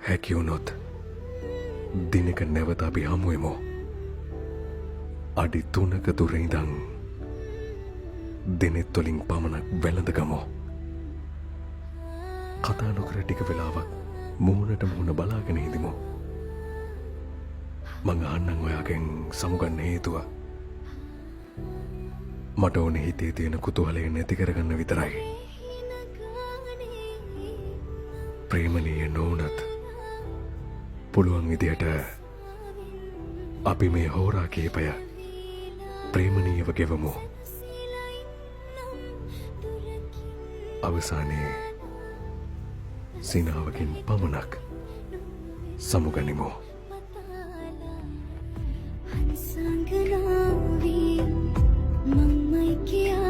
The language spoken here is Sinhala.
හැකිවුණොත් දිනක නැවත අපි හමුවෙමු. අඩි 3ක දුර ඉඳන් දිනෙත් වලින් පමණක් වැළඳගමු. කතා නොකර ටික වෙලාවක් මුහුණට මුහුණ බලාගෙන හිඳිමු. මං අහන්නම් ඔයාගෙන් සමුගන්න හේතුව මට ඕනේ හිතේ තියෙන කුතුහලය නැති කරගන්න විතරයි. ප්‍රේමණීය නොවුනත් පුළුවන් විදියට අපි මේ හෝරා කීපය ප්‍රේමණීයව ගෙවමු. අවසානයේ සිනාවකින් පමණක් සමුගනිමු. සංගලාවී මංමයි කියා